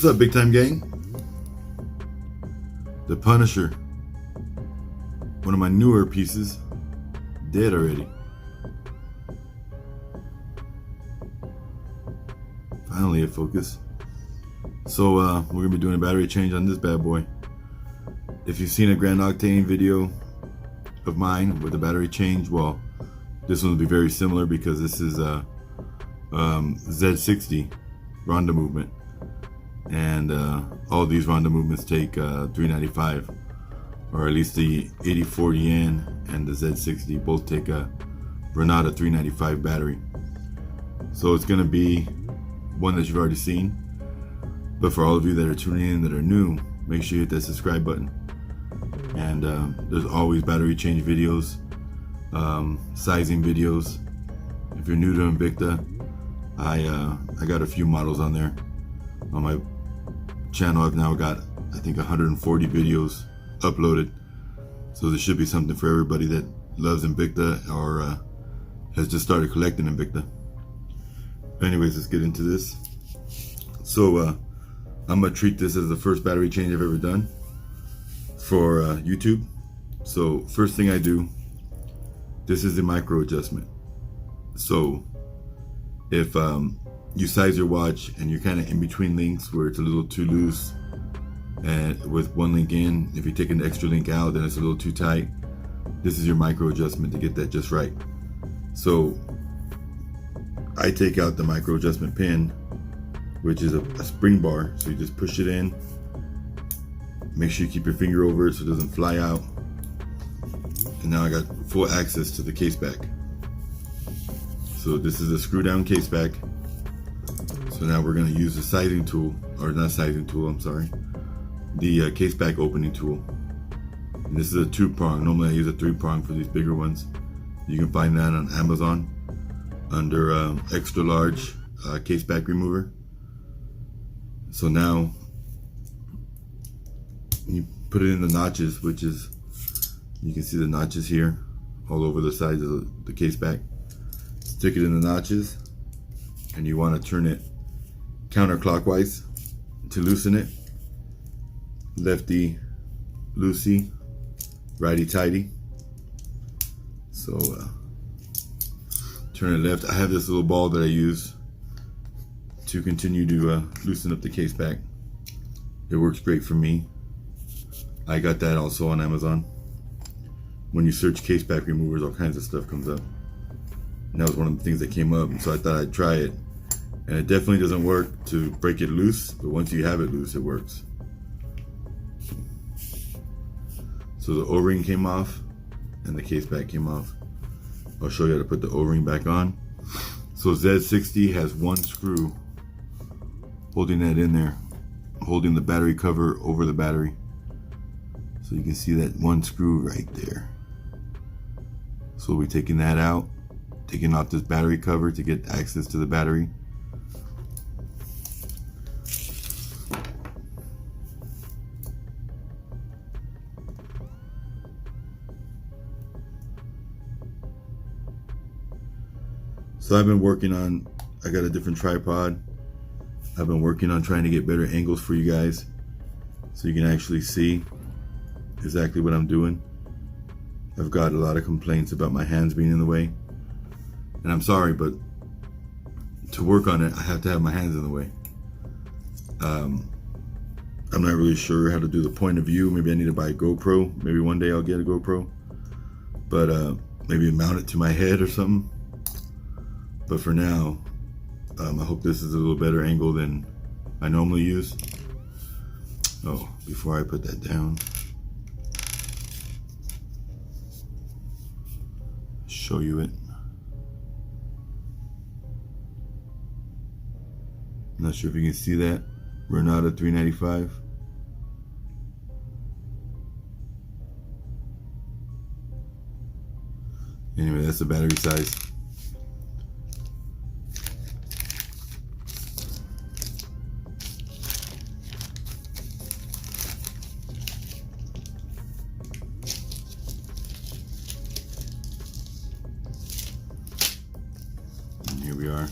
What's up, big time gang? The Punisher, one of my newer pieces, dead already. Finally at focus. So we're gonna be doing a battery change on this bad boy. If you've seen a Grand Octane video of mine with a battery change, well, this one will be very similar because this is a Z60 Ronda movement. And all these Ronda movements take 395, or at least the 8040N and the Z60 both take a Renata 395 battery. So it's gonna be one that you've already seen, but for all of you that are tuning in that are new, make sure you hit that subscribe button. And there's always battery change videos, sizing videos. If you're new to Invicta, I got a few models on there. On my channel, I've now got, I think, 140 videos uploaded. So there should be something for everybody that loves Invicta or has just started collecting Invicta. Anyways, let's get into this. So I'm gonna treat this as the first battery change I've ever done for YouTube. So first thing I do, this is the micro adjustment. So if you size your watch and you're kind of in between links where it's a little too loose, and with one link in, if you take an extra link out, then it's a little too tight. This is your micro adjustment to get that just right. So I take out the micro adjustment pin, which is a spring bar. So you just push it in. Make sure you keep your finger over it so it doesn't fly out. And now I got full access to the case back. So this is a screw down case back. So now we're going to use the sizing tool, or not sizing tool, I'm sorry, the case back opening tool. And this is a 2-prong. Normally I use a 3-prong for these bigger ones. You can find that on Amazon under extra large case back remover. So now you put it in the notches, which is, you can see the notches here all over the sides of the case back. Stick it in the notches, and you want to turn it counterclockwise to loosen it. Lefty loosey, righty tighty. So turn it left. I have this little ball that I use to continue to loosen up the case back. It works great for me. I got that also on Amazon. When you search case back removers, all kinds of stuff comes up. And that was one of the things that came up, and so I thought I'd try it. And it definitely doesn't work to break it loose, but once you have it loose, it works. So the O-ring came off and the case back came off. I'll show you how to put the O-ring back on. So Z60 has one screw holding that in there, holding the battery cover over the battery. So you can see that one screw right there. So we'll be taking that out, taking off this battery cover to get access to the battery. So I've been working on, I got a different tripod. I've been working on trying to get better angles for you guys so you can actually see exactly what I'm doing. I've got a lot of complaints about my hands being in the way. And I'm sorry, but to work on it, I have to have my hands in the way. I'm not really sure how to do the point of view. Maybe I need to buy a GoPro. Maybe one day I'll get a GoPro. But maybe mount it to my head or something. But for now, I hope this is a little better angle than I normally use. Oh, before I put that down, show you it. Not sure if you can see that. Renata 395. Anyway, that's the battery size. And here we are.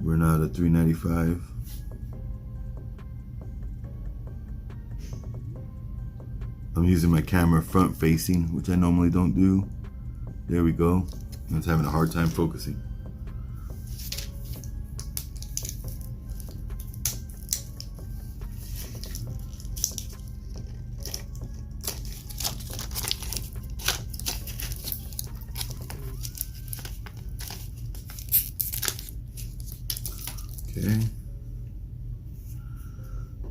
Renata 395. I'm using my camera front facing, which I normally don't do. There we go. It's having a hard time focusing. Okay.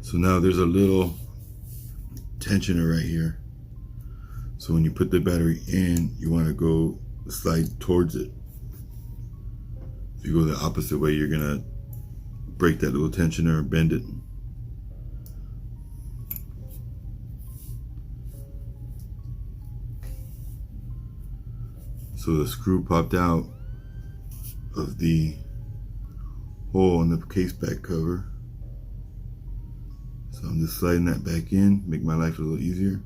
So now there's a little tensioner right here. So when you put the battery in, you want to go slide towards it. If you go the opposite way, you're gonna break that little tensioner or bend it. So the screw popped out of the hole in the case back cover. So I'm just sliding that back in, make my life a little easier.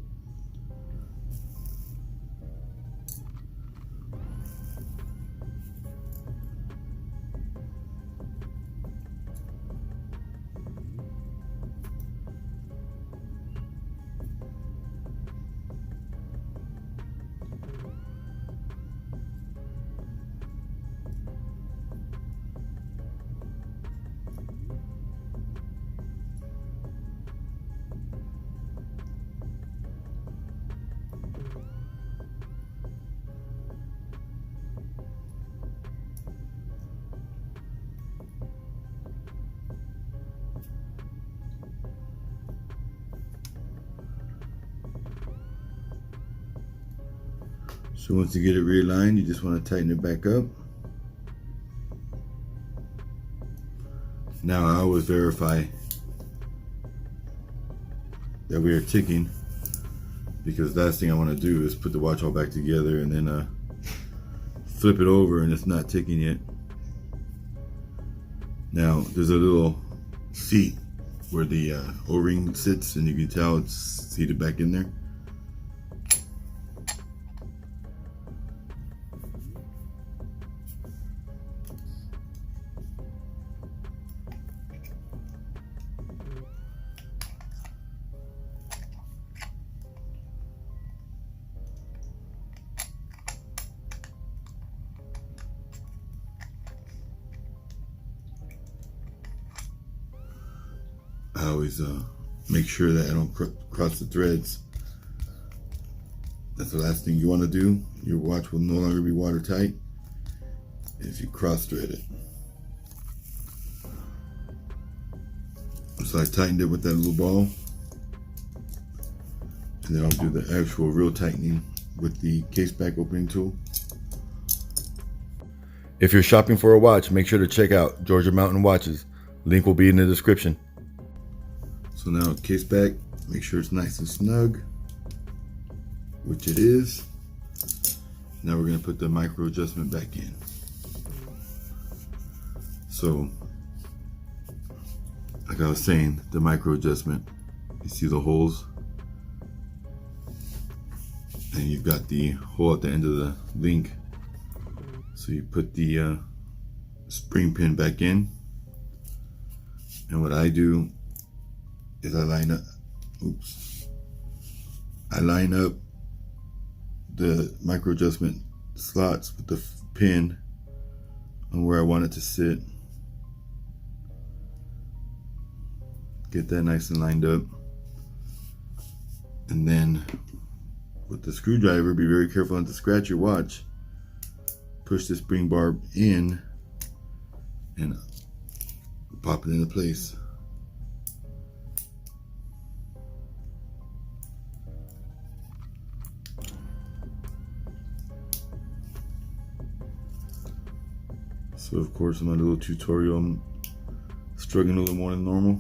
So once you get it realigned, you just want to tighten it back up. Now I always verify that we are ticking, because last thing I want to do is put the watch all back together and then flip it over and it's not ticking yet. Now there's a little seat where the O-ring sits, and you can tell it's seated back in there. I always make sure that I don't cross the threads. That's the last thing you want to do. Your watch will no longer be watertight if you cross thread it. So I tightened it with that little ball, and then I'll do the actual real tightening with the case back opening tool. If you're shopping for a watch, make sure to check out Georgia Mountain Watches. Link will be in the description. So now case back, make sure it's nice and snug, which it is. Now we're gonna put the micro adjustment back in. So, like I was saying, the micro adjustment, you see the holes? And you've got the hole at the end of the link. So you put the spring pin back in. And what I do is I line up the micro adjustment slots with the pin on where I want it to sit. Get that nice and lined up. And then with the screwdriver, be very careful not to scratch your watch. Push the spring barb in and pop it into place. So of course in my little tutorial I'm struggling a little more than normal.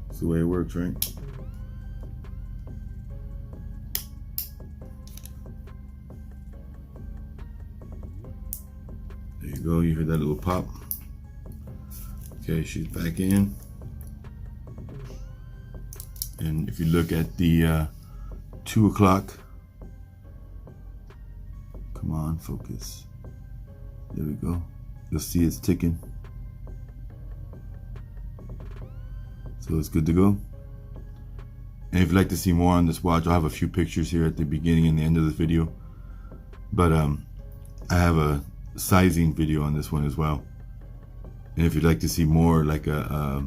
It's the way it works, right? There you go, you hear that little pop. Okay, she's back in. And if you look at the 2 o'clock, come on, focus. There we go. You'll see it's ticking. So it's good to go. And if you'd like to see more on this watch, I'll have a few pictures here at the beginning and the end of this video. But I have a sizing video on this one as well. And if you'd like to see more like a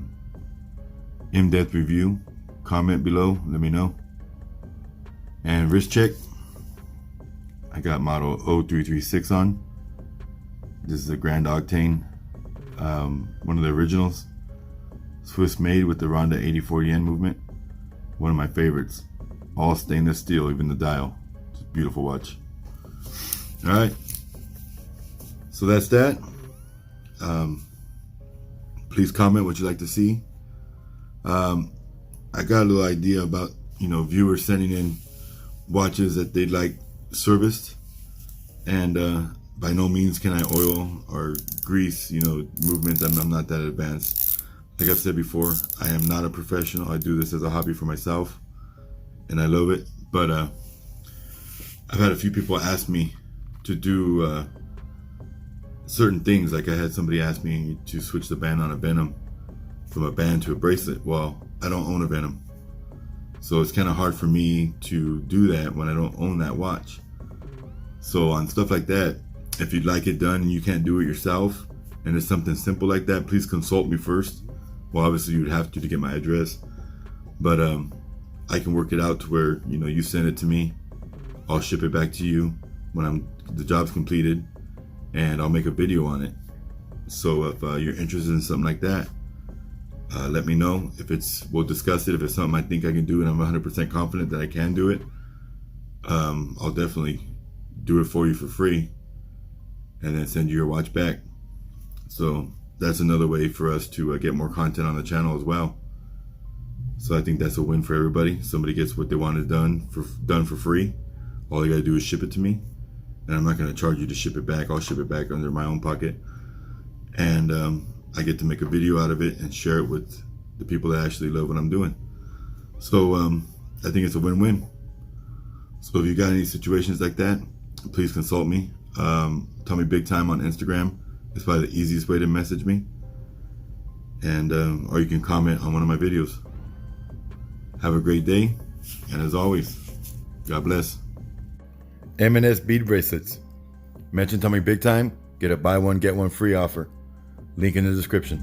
in-depth review, comment below, let me know. And wrist check, I got model 0336 on. This is a Grand Octane, one of the originals, Swiss made with the Ronda 8040N movement. One of my favorites. All stainless steel, even the dial. It's a beautiful watch. All right, so that's that. Please comment what you'd like to see. I got a little idea about, viewers sending in watches that they'd like serviced, and by no means can I oil or grease, movements. I'm not that advanced. Like I've said before, I am not a professional. I do this as a hobby for myself, and I love it. But I've had a few people ask me to do certain things. Like I had somebody ask me to switch the band on a Venom from a band to a bracelet. Well, I don't own a Venom, so it's kind of hard for me to do that when I don't own that watch. So on stuff like that, if you'd like it done and you can't do it yourself, and it's something simple like that, please consult me first. Well, obviously you'd have to get my address, but I can work it out to where you send it to me. I'll ship it back to you when the job's completed, and I'll make a video on it. So if you're interested in something like that, let me know. We'll discuss it. If it's something I think I can do and I'm 100% confident that I can do it, I'll definitely do it for you for free and then send you your watch back. So that's another way for us to get more content on the channel as well. So I think that's a win for everybody. Somebody gets what they wanted done for free. All they gotta do is ship it to me, and I'm not gonna charge you to ship it back. I'll ship it back under my own pocket, and I get to make a video out of it and share it with the people that actually love what I'm doing. So I think it's a win-win. So if you got any situations like that, please consult me. Tell me big time on Instagram. It's probably the easiest way to message me. And or you can comment on one of my videos. Have a great day, and as always, God bless. M&S bead bracelets. Mention Tommy Big Time, get a buy one get one free offer. Link in the description.